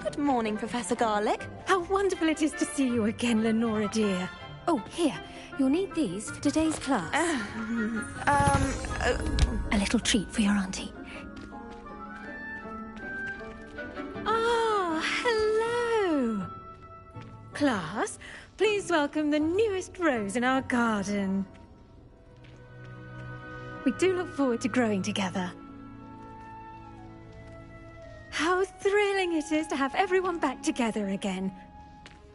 Good morning, Professor Garlick. How wonderful it is to see you again, Lenora dear. Oh, here. You'll need these for today's class. A little treat for your auntie. Ah, hello. Class, please welcome the newest rose in our garden. We do look forward to growing together. How thrilling it is to have everyone back together again.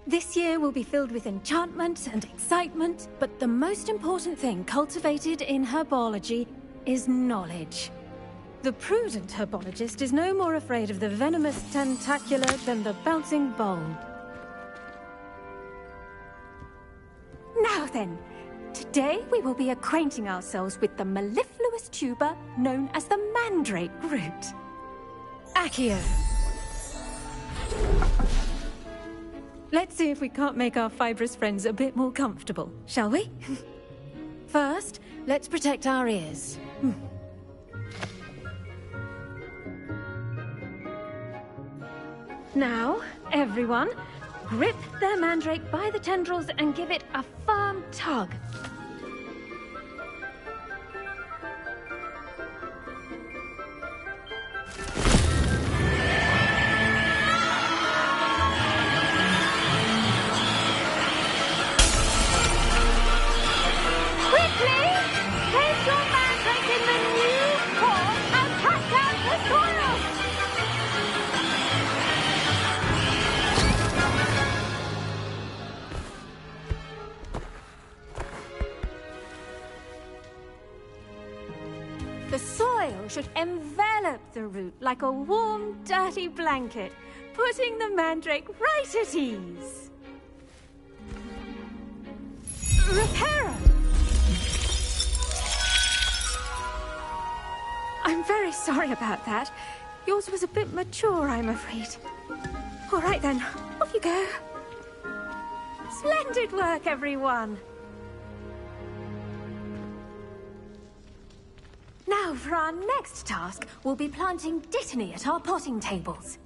This year will be filled with enchantment and excitement, but the most important thing cultivated in herbology is knowledge. The prudent herbologist is no more afraid of the venomous tentacula than the bouncing bulb. Now then, today we will be acquainting ourselves with the mellifluous tuber known as the mandrake root. Accio. Let's see if we can't make our fibrous friends a bit more comfortable, shall we? First, let's protect our ears. Now, everyone, grip their mandrake by the tendrils and give it a firm tug. The soil should envelop the root like a warm, dirty blanket, putting the mandrake right at ease. Reparo! I'm very sorry about that. Yours was a bit mature, I'm afraid. All right then, off you go. Splendid work, everyone. Now, for our next task, we'll be planting dittany at our potting tables.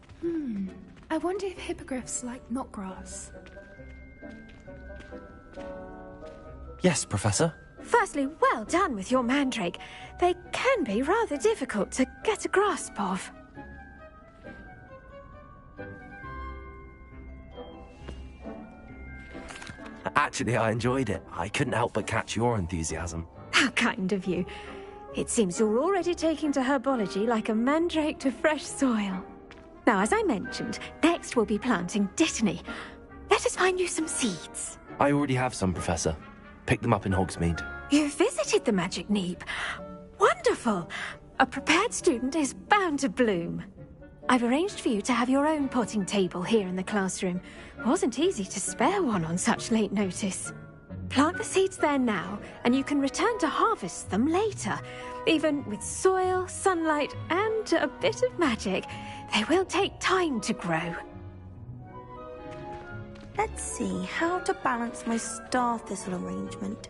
I wonder if hippogriffs like knotgrass. Yes, Professor. Firstly, well done with your mandrake. They can be rather difficult to get a grasp of. Actually, I enjoyed it. I couldn't help but catch your enthusiasm. How kind of you. It seems you're already taking to herbology like a mandrake to fresh soil. Now, as I mentioned, next we'll be planting dittany. Let us find you some seeds. I already have some, Professor. Picked them up in Hogsmeade. You visited the Magic Neep. Wonderful! A prepared student is bound to bloom. I've arranged for you to have your own potting table here in the classroom. Wasn't easy to spare one on such late notice. Plant the seeds there now, and you can return to harvest them later. Even with soil, sunlight, and a bit of magic, they will take time to grow. Let's see how to balance my star thistle arrangement.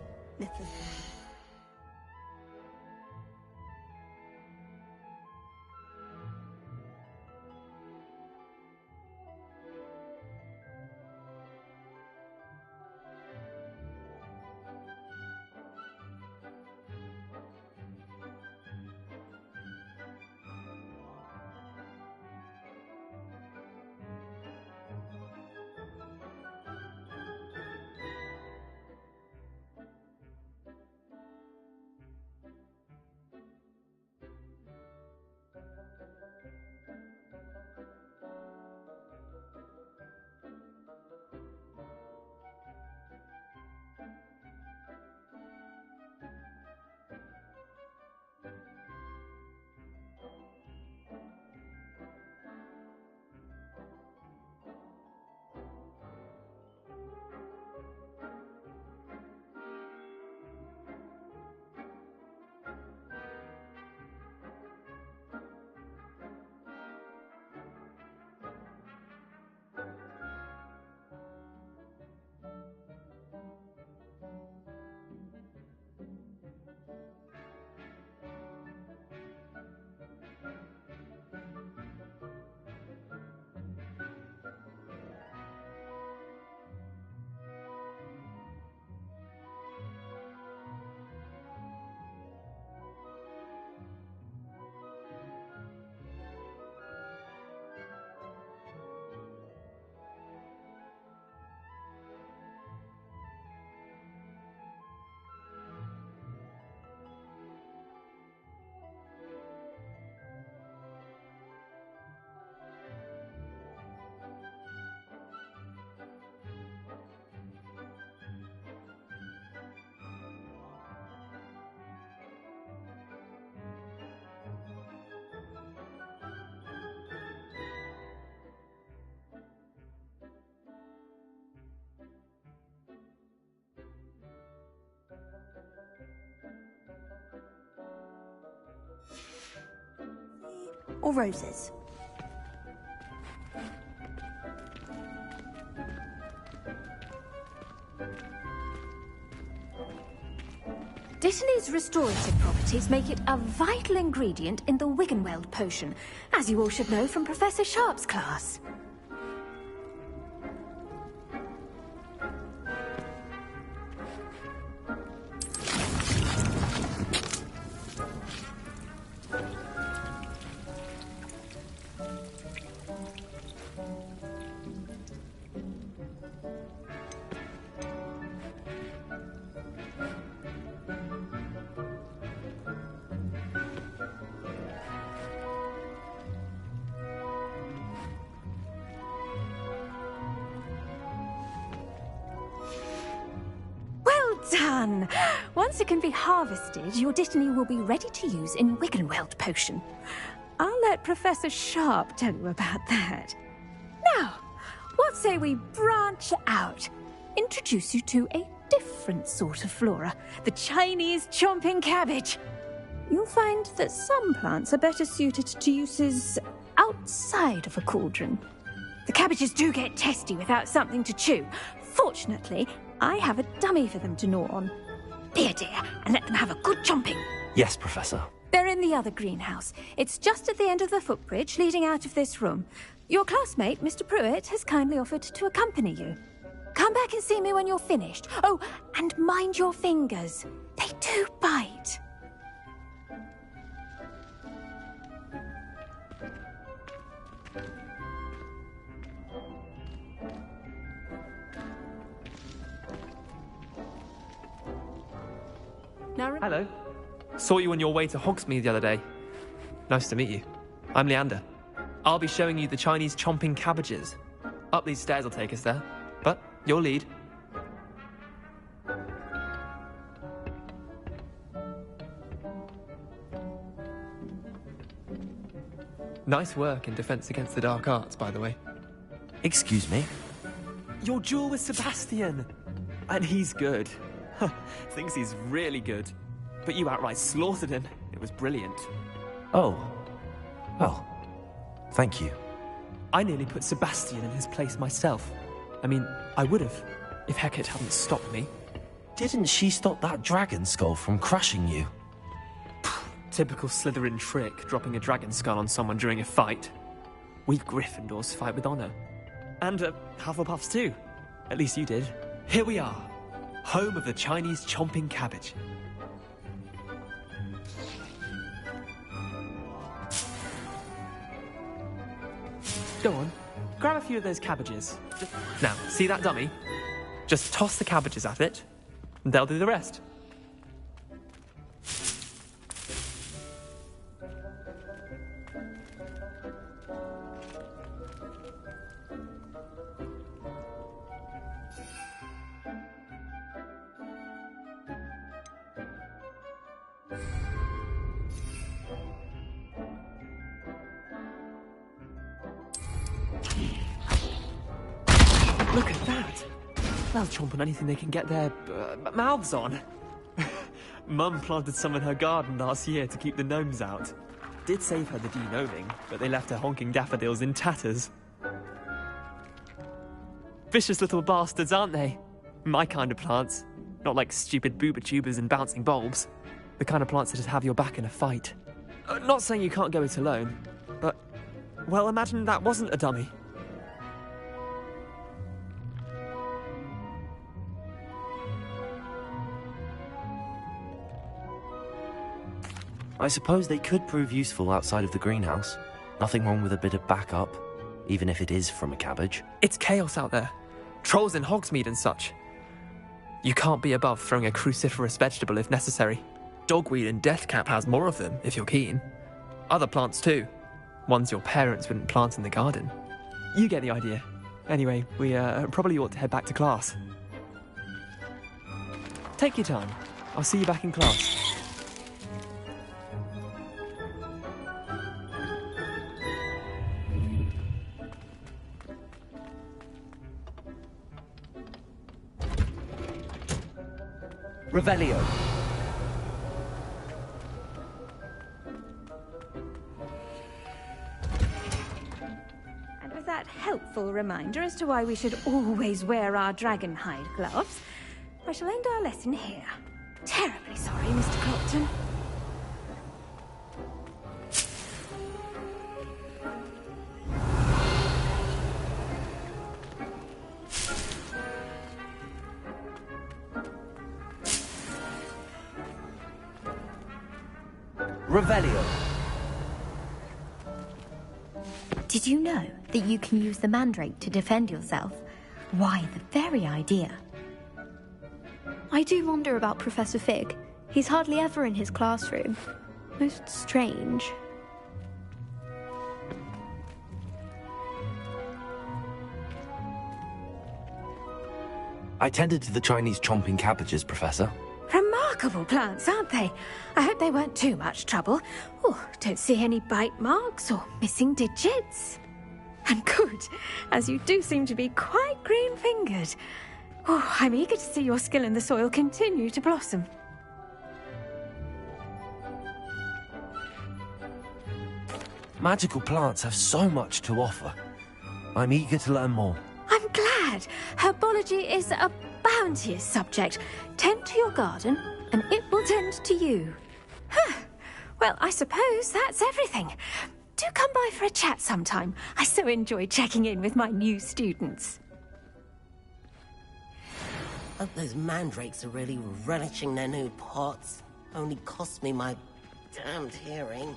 or roses? Dittany's restorative properties make it a vital ingredient in the Wiggenweld potion, as you all should know from Professor Sharp's class. Done! Once it can be harvested, your Dittany will be ready to use in Wiggenweld potion. I'll let Professor Sharp tell you about that. Now, what say we branch out? Introduce you to a different sort of flora, the Chinese chomping cabbage. You'll find that some plants are better suited to uses outside of a cauldron. The cabbages do get testy without something to chew. Fortunately, I have a dummy for them to gnaw on. Dear, and let them have a good chomping. Yes, Professor. They're in the other greenhouse. It's just at the end of the footbridge leading out of this room. Your classmate, Mr. Pruitt, has kindly offered to accompany you. Come back and see me when you're finished. Oh, and mind your fingers. They do bite. Hello. Saw you on your way to Hogsmeade the other day. Nice to meet you. I'm Leander. I'll be showing you the Chinese chomping cabbages. Up these stairs will take us there, but your lead. Nice work in Defense Against the Dark Arts, by the way. Excuse me? Your duel with Sebastian! And he's good. Thinks he's really good. But you outright slaughtered him. It was brilliant. Oh. Well, thank you. I nearly put Sebastian in his place myself. I mean, I would have, if Hecate hadn't stopped me. Didn't she stop that dragon skull from crushing you? Typical Slytherin trick, dropping a dragon skull on someone during a fight. We Gryffindors fight with honor. And Hufflepuffs too. At least you did. Here we are. Home of the Chinese chomping cabbage. Go on, grab a few of those cabbages. Now, see that dummy? Just toss the cabbages at it, and they'll do the rest. Look at that! They'll chomp on anything they can get their mouths on. Mum planted some in her garden last year to keep the gnomes out. Did save her the de-gnoming, but they left her honking daffodils in tatters. Vicious little bastards, aren't they? My kind of plants. Not like stupid booba tubers and bouncing bulbs. The kind of plants that just have your back in a fight. Not saying you can't go it alone, but... well, imagine that wasn't a dummy. I suppose they could prove useful outside of the greenhouse. Nothing wrong with a bit of backup, even if it is from a cabbage. It's chaos out there. Trolls in Hogsmeade and such. You can't be above throwing a cruciferous vegetable if necessary. Dogweed and deathcap has more of them, if you're keen. Other plants too. Ones your parents wouldn't plant in the garden. You get the idea. Anyway, we probably ought to head back to class. Take your time. I'll see you back in class. Revelio. helpful reminder as to why we should always wear our dragon hide gloves, I shall end our lesson here. Terribly sorry, Mr. Clopton. Revelio. Did you know that you can use the mandrake to defend yourself? Why, the very idea. I do wonder about Professor Fig. He's hardly ever in his classroom. Most strange. I tended to the Chinese chomping cabbages, Professor. Remarkable plants, aren't they? I hope they weren't too much trouble. Oh, don't see any bite marks or missing digits. And good, as you do seem to be quite green-fingered. Oh, I'm eager to see your skill in the soil continue to blossom. Magical plants have so much to offer. I'm eager to learn more. I'm glad. Herbology is a bounteous subject. Tend to your garden, and it will tend to you. Huh. Well, I suppose that's everything. Do come by for a chat sometime. I so enjoy checking in with my new students. Hope those mandrakes are really relishing their new pots. Only cost me my damned hearing.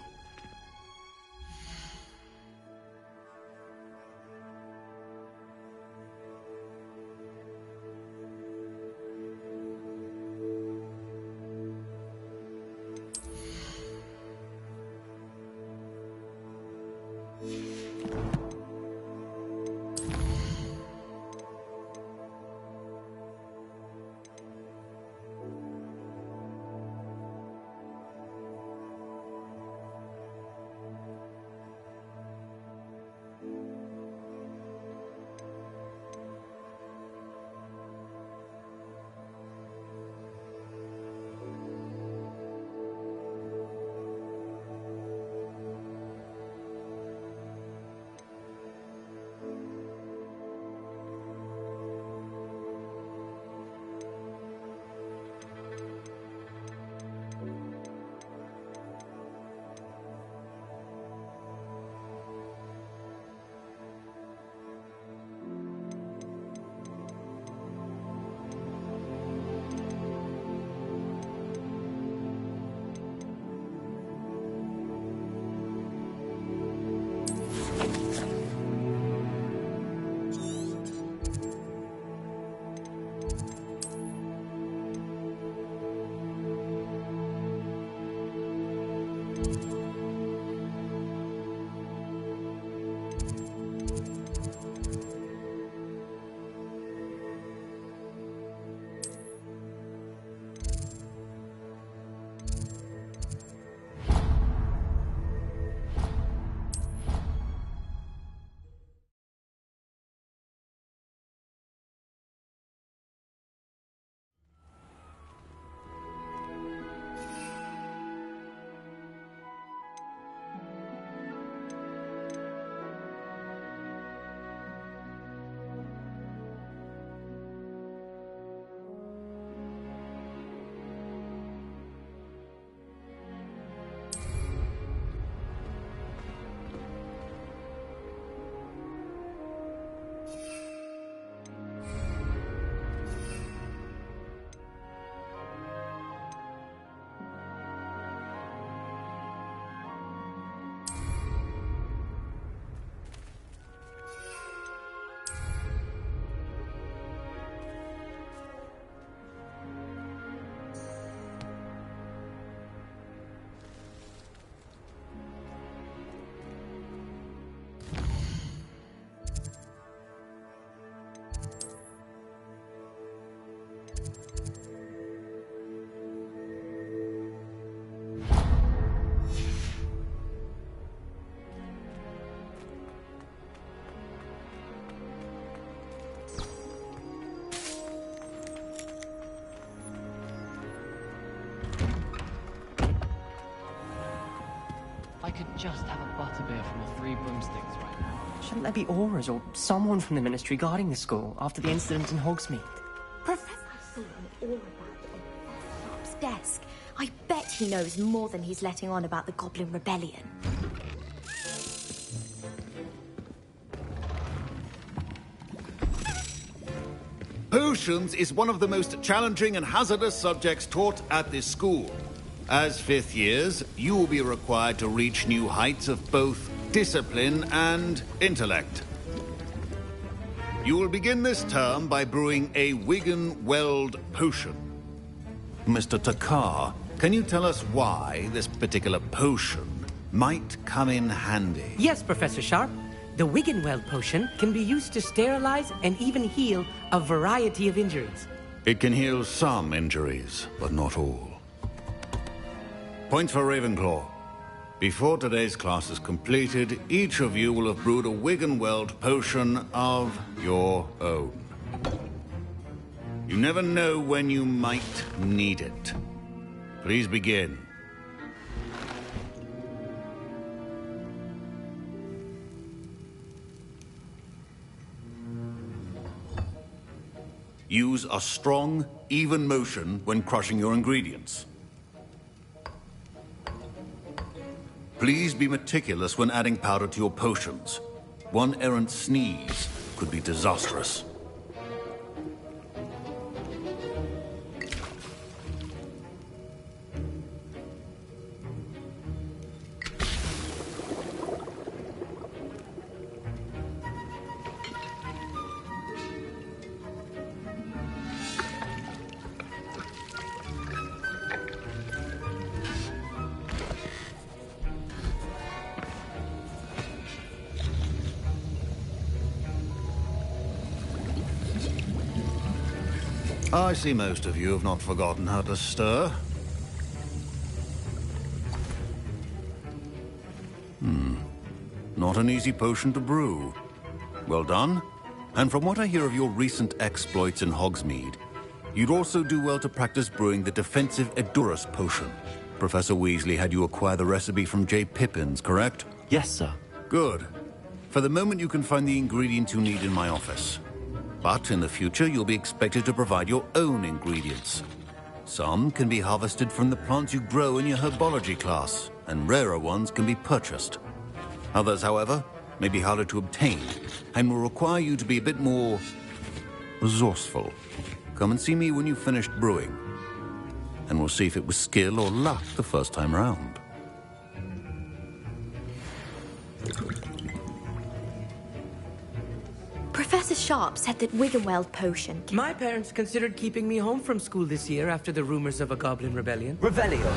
I could just have a butterbeer from the Three Broomsticks right now. Shouldn't there be Aurors or someone from the Ministry guarding the school after the incident in Hogsmeade? Professor, I've seen all about it on Professor Sharp's desk. I bet he knows more than he's letting on about the Goblin Rebellion. Potions is one of the most challenging and hazardous subjects taught at this school. As fifth years, you will be required to reach new heights of both discipline and intellect. You will begin this term by brewing a Wiggenweld potion. Mr. Takar, can you tell us why this particular potion might come in handy? Yes, Professor Sharp. The Wiggenweld potion can be used to sterilize and even heal a variety of injuries. It can heal some injuries, but not all. Points for Ravenclaw. Before today's class is completed, each of you will have brewed a Wiggenweld potion of your own. You never know when you might need it. Please begin. Use a strong, even motion when crushing your ingredients. Please be meticulous when adding powder to your potions. One errant sneeze could be disastrous. I see most of you have not forgotten how to stir. Not an easy potion to brew. Well done. And from what I hear of your recent exploits in Hogsmeade, you'd also do well to practice brewing the defensive Edurus potion. Professor Weasley had you acquire the recipe from J. Pippins, correct? Yes, sir. Good. For the moment, you can find the ingredients you need in my office. But in the future, you'll be expected to provide your own ingredients. Some can be harvested from the plants you grow in your herbology class, and rarer ones can be purchased. Others, however, may be harder to obtain, and will require you to be a bit more resourceful. Come and see me when you've finished brewing, and we'll see if it was skill or luck the first time round. Professor Sharp said that Wiggenweld potion... My parents considered keeping me home from school this year after the rumors of a Goblin Rebellion. Revelio.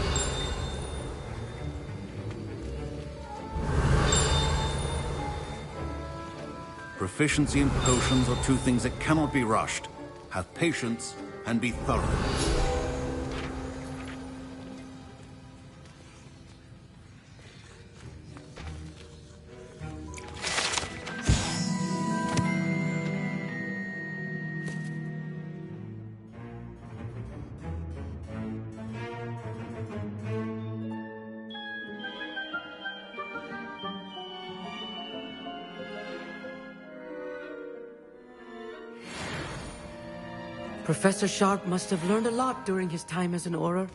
Proficiency in potions are two things that cannot be rushed. Have patience and be thorough. Professor Sharp must have learned a lot during his time as an Auror.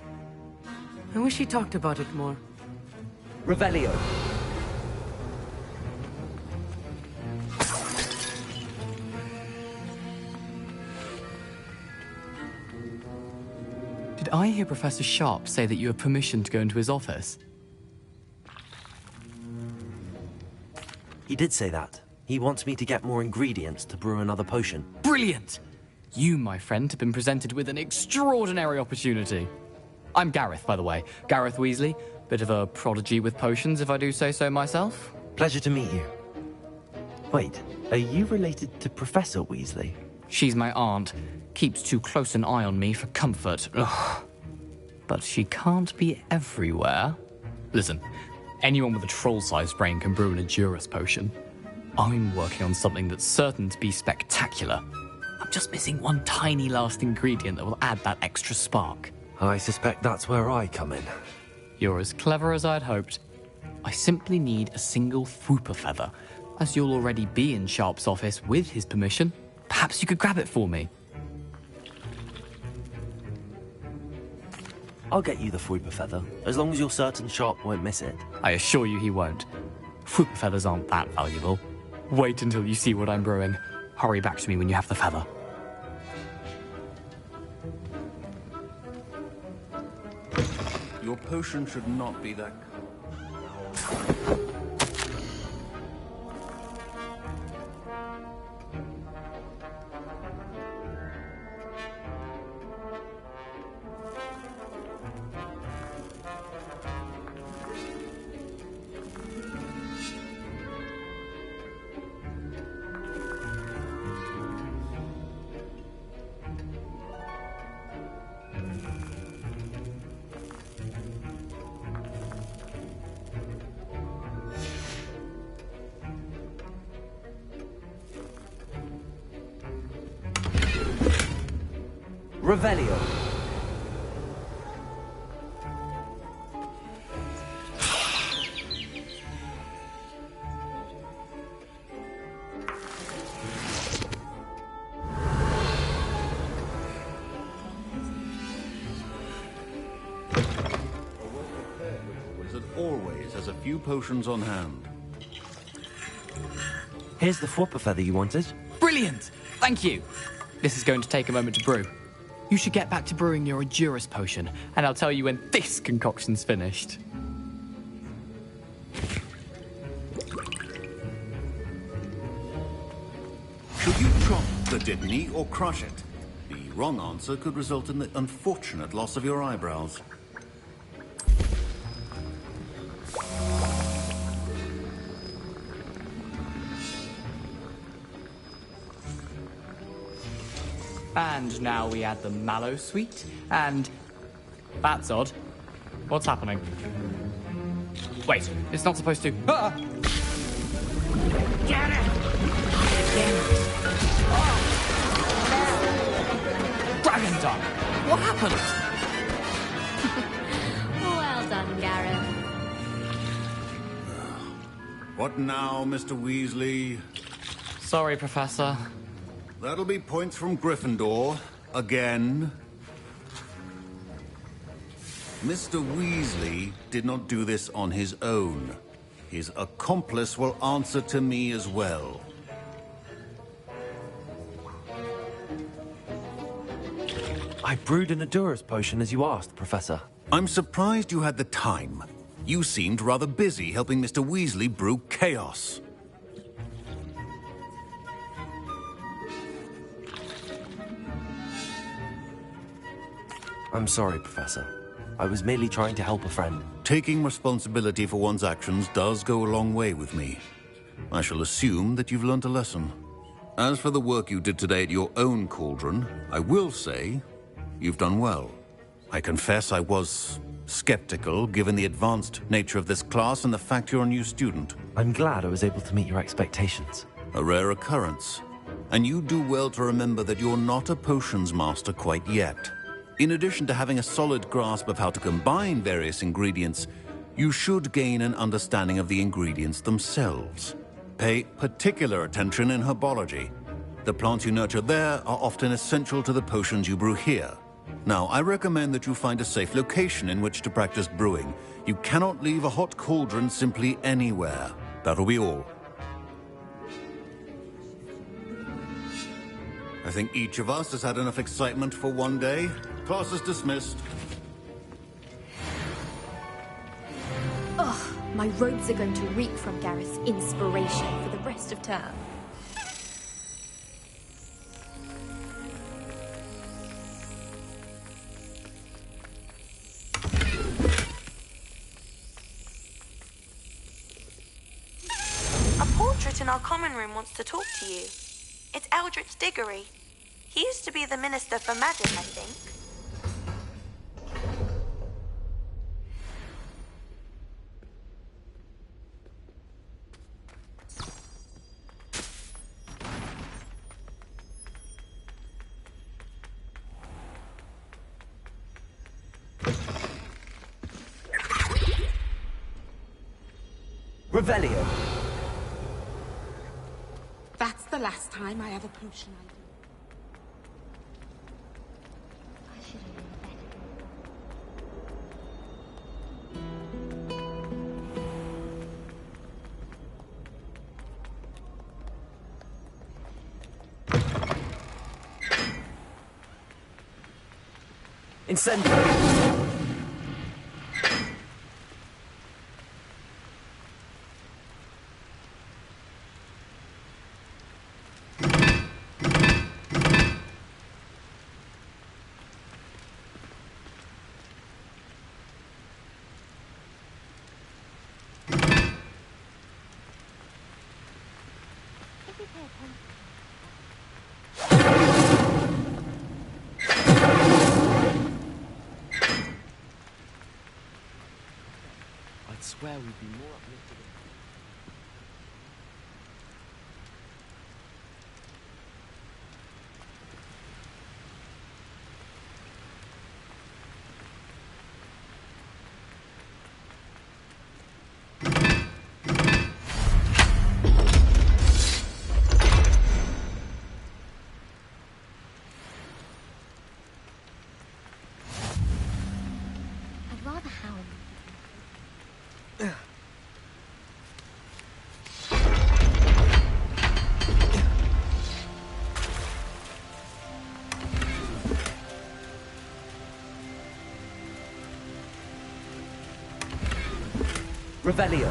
I wish he talked about it more. Revelio. Did I hear Professor Sharp say that you have permission to go into his office? He did say that. He wants me to get more ingredients to brew another potion. Brilliant! You, my friend, have been presented with an extraordinary opportunity. I'm Gareth, by the way. Gareth Weasley. Bit of a prodigy with potions, if I do say so myself. Pleasure to meet you. Wait, are you related to Professor Weasley? She's my aunt. Keeps too close an eye on me for comfort. Ugh. But she can't be everywhere. Listen, anyone with a troll-sized brain can brew an Edurus potion. I'm working on something that's certain to be spectacular. I'm just missing one tiny last ingredient that will add that extra spark. I suspect that's where I come in. You're as clever as I'd hoped. I simply need a single Fwooper feather. As you'll already be in Sharp's office with his permission, perhaps you could grab it for me. I'll get you the Fruiper Feather, as long as you're certain Sharp won't miss it. I assure you he won't. Fruiper feathers aren't that valuable. Wait until you see what I'm brewing. Hurry back to me when you have the feather. Your potion should not be that... Revelio. Wizard always has a few potions on hand. Here's the Fruiper Feather you wanted. Brilliant! Thank you! This is going to take a moment to brew. You should get back to brewing your Endurus potion, and I'll tell you when this concoction's finished. Should you chop the Dittany or crush it? The wrong answer could result in the unfortunate loss of your eyebrows. And now we add the mallow sweet, and... That's odd. What's happening? Wait, it's not supposed to... Ah! Get it! Dragon Duck! What happened? Well done, Gareth. What now, Mr. Weasley? Sorry, Professor. That'll be points from Gryffindor. Again. Mr. Weasley did not do this on his own. His accomplice will answer to me as well. I brewed an Endurus potion as you asked, Professor. I'm surprised you had the time. You seemed rather busy helping Mr. Weasley brew chaos. I'm sorry, Professor. I was merely trying to help a friend. Taking responsibility for one's actions does go a long way with me. I shall assume that you've learnt a lesson. As for the work you did today at your own cauldron, I will say you've done well. I confess I was skeptical, given the advanced nature of this class and the fact you're a new student. I'm glad I was able to meet your expectations. A rare occurrence. And you do well to remember that you're not a potions master quite yet. In addition to having a solid grasp of how to combine various ingredients, you should gain an understanding of the ingredients themselves. Pay particular attention in herbology. The plants you nurture there are often essential to the potions you brew here. Now, I recommend that you find a safe location in which to practice brewing. You cannot leave a hot cauldron simply anywhere. That'll be all. I think each of us has had enough excitement for one day. Class is dismissed. Ugh, my robes are going to reek from Gareth's inspiration for the rest of term. A portrait in our common room wants to talk to you. It's Eldritch Diggory. He used to be the Minister for Magic, I think. Revelio. last time I have a potion I do. I should have known better. Incendio! I'd swear we'd be more uplifted. I'd rather howl. Revelio.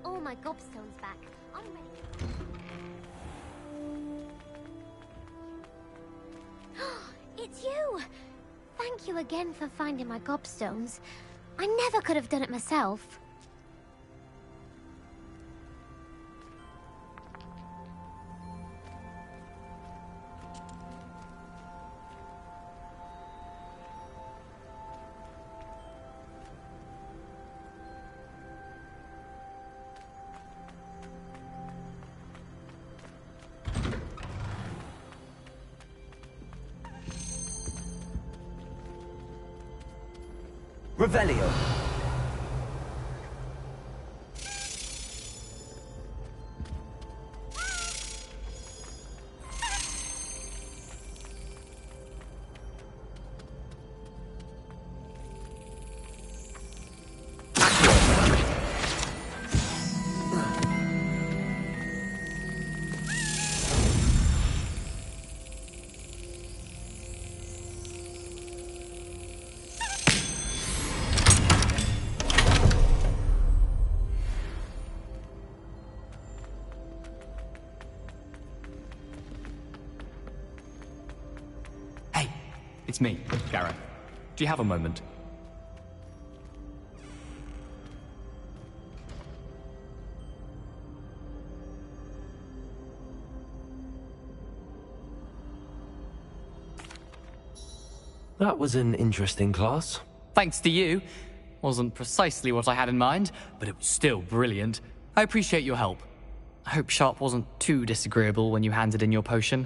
All my gobstones back. I'm ready. It's you! Thank you again for finding my gobstones. I never could have done it myself. Revelio. It's me, Gareth. Do you have a moment? That was an interesting class. Thanks to you. Wasn't precisely what I had in mind, but it was still brilliant. I appreciate your help. I hope Sharp wasn't too disagreeable when you handed in your potion.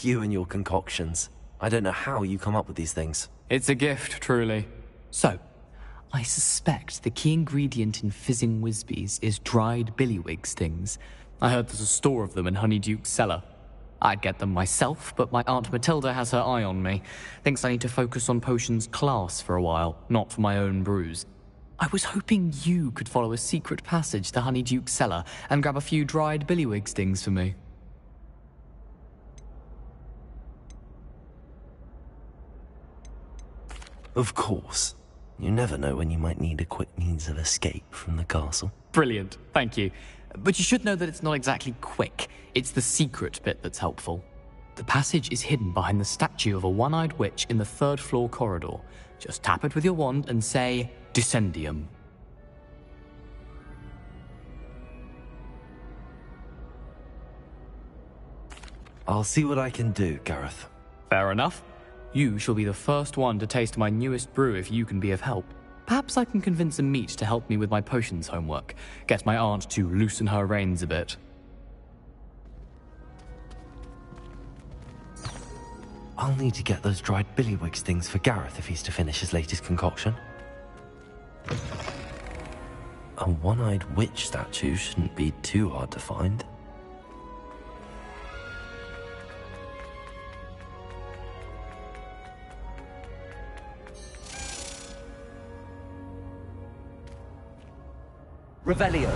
You and your concoctions. I don't know how you come up with these things. It's a gift, truly. So, I suspect the key ingredient in fizzing Whizbees is dried billywig stings. I heard there's a store of them in Honeyduke's cellar. I'd get them myself, but my Aunt Matilda has her eye on me. Thinks I need to focus on potions class for a while, not for my own brews. I was hoping you could follow a secret passage to Honeyduke's cellar and grab a few dried billywig stings for me. Of course. You never know when you might need a quick means of escape from the castle. Brilliant, thank you. But you should know that it's not exactly quick. It's the secret bit that's helpful. The passage is hidden behind the statue of a one-eyed witch in the third-floor corridor. Just tap it with your wand and say, Descendium. I'll see what I can do, Gareth. Fair enough. You shall be the first one to taste my newest brew if you can be of help. Perhaps I can convince a meat to help me with my potions homework. Get my aunt to loosen her reins a bit. I'll need to get those dried billywig stings for Gareth if he's to finish his latest concoction. A one-eyed witch statue shouldn't be too hard to find. Revelio.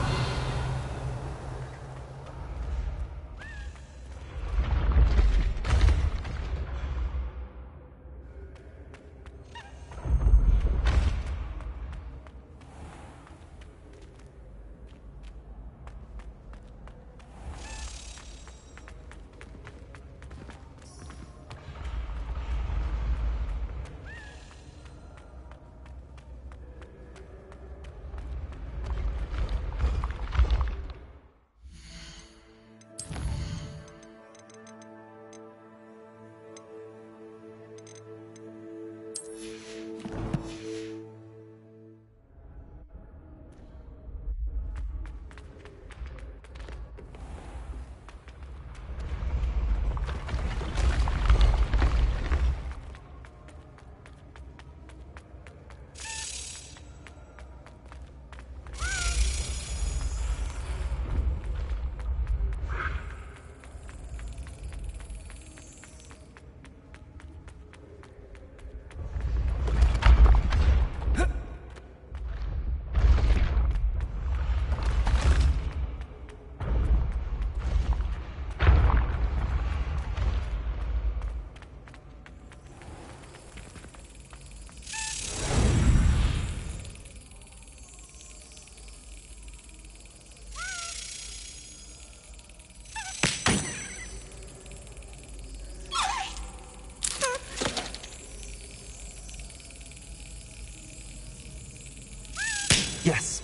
Yes!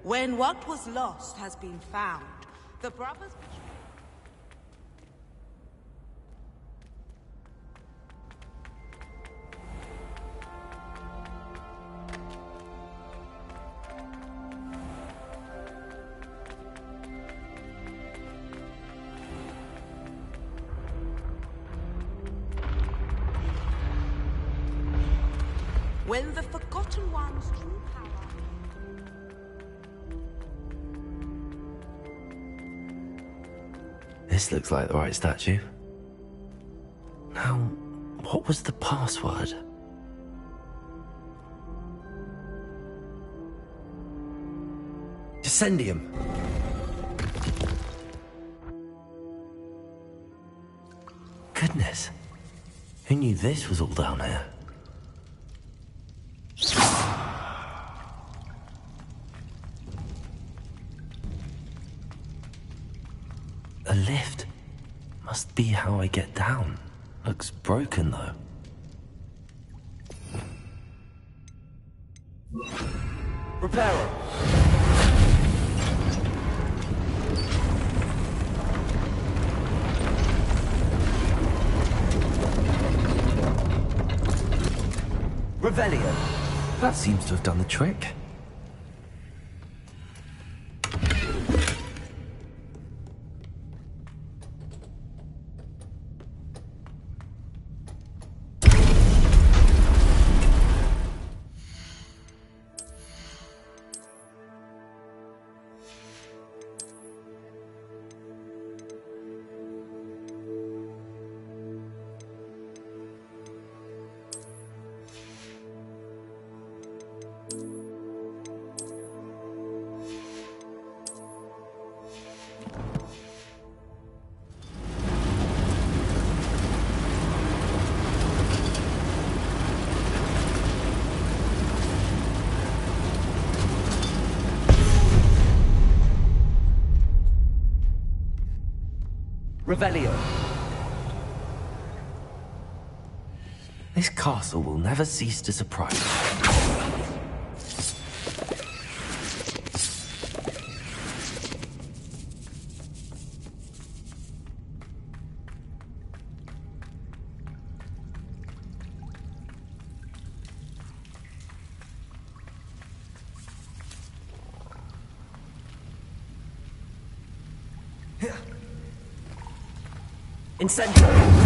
When what was lost has been found, the brothers... When the Forgotten Ones drew power... This looks like the right statue. Now, what was the password? Descendium. Goodness. Who knew this was all down here? A lift. Must be how I get down. Looks broken, though. Reparo. Revelio. That seems to have done the trick. Revelio. This castle will never cease to surprise me. Incendio!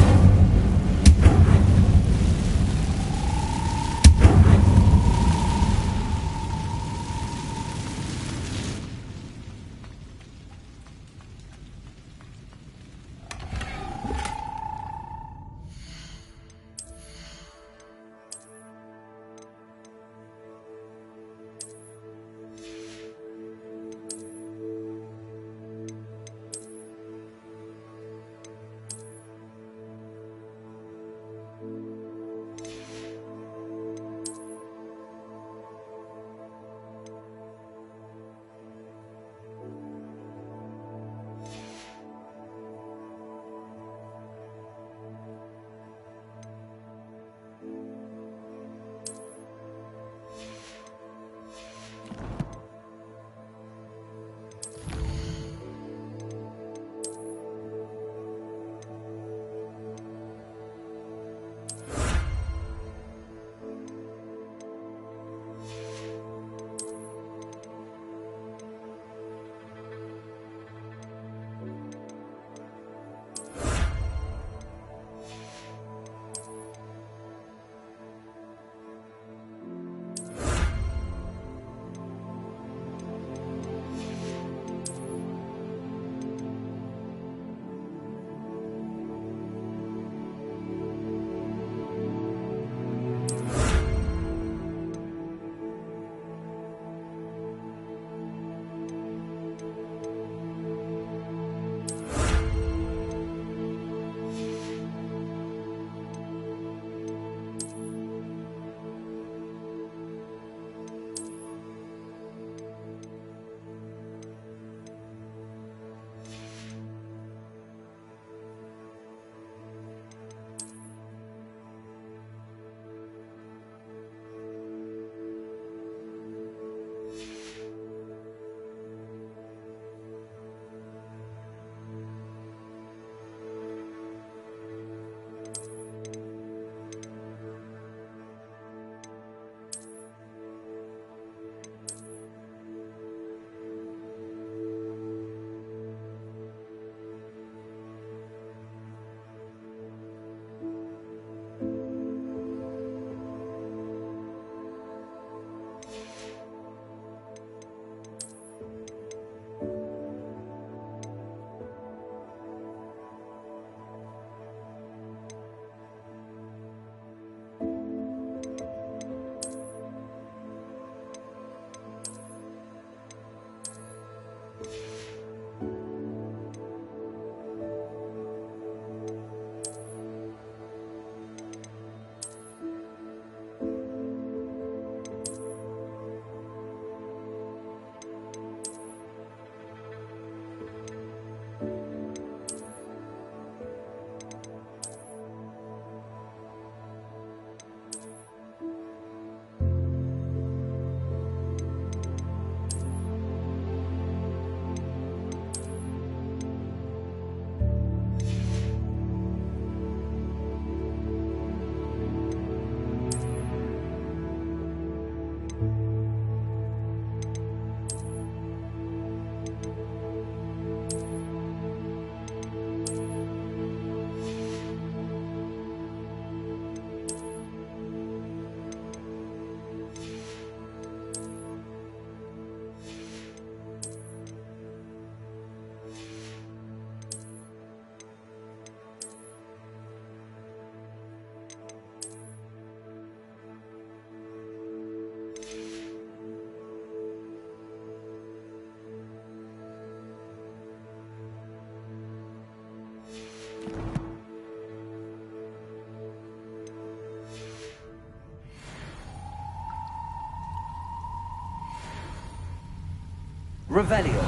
Revelio.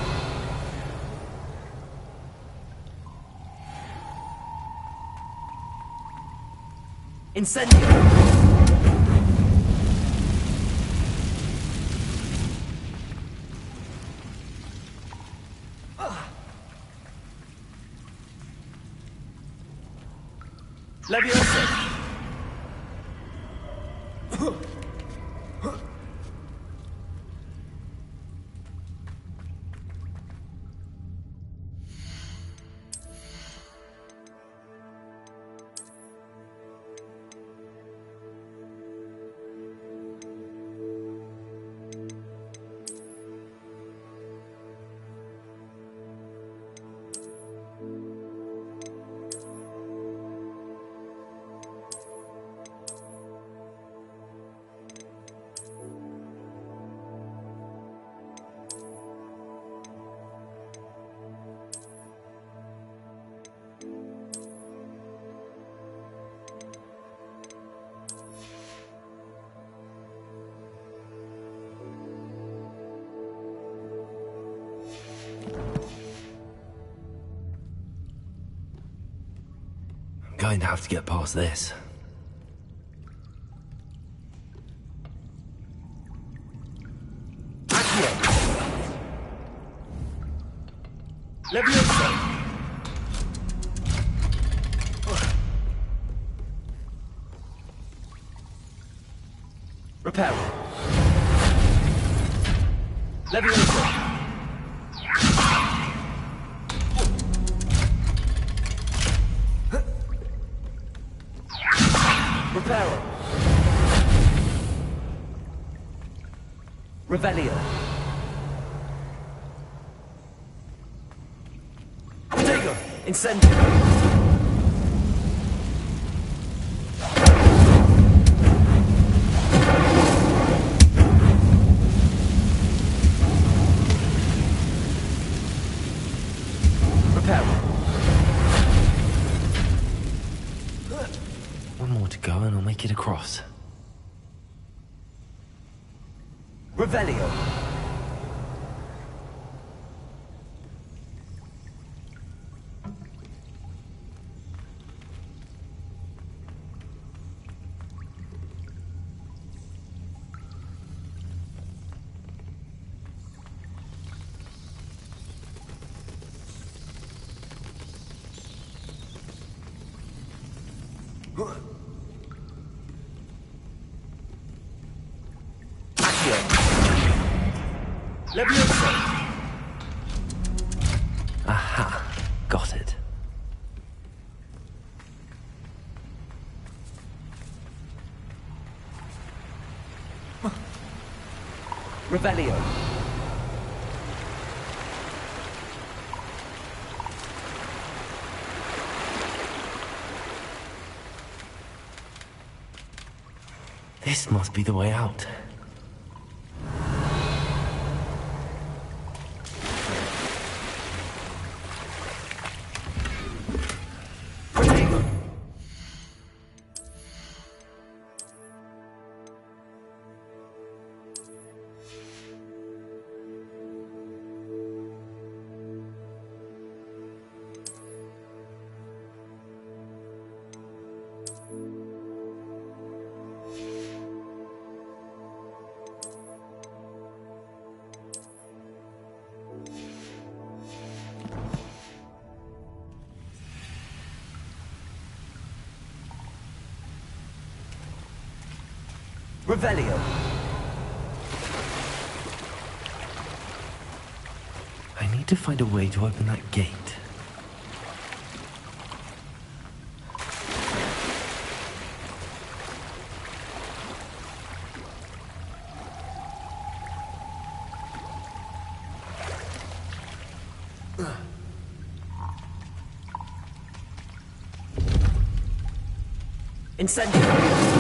Incendio. Leviosa. Going to have to get past this. Leviosa. Reparo. Leviosa. Reparo. Revelio. Digo. Incendio. One more to go and I'll make it across. Revelio. Leviosa. Aha, got it. Revelio. This must be the way out. Revelio. I need to find a way to open that gate. Incendio.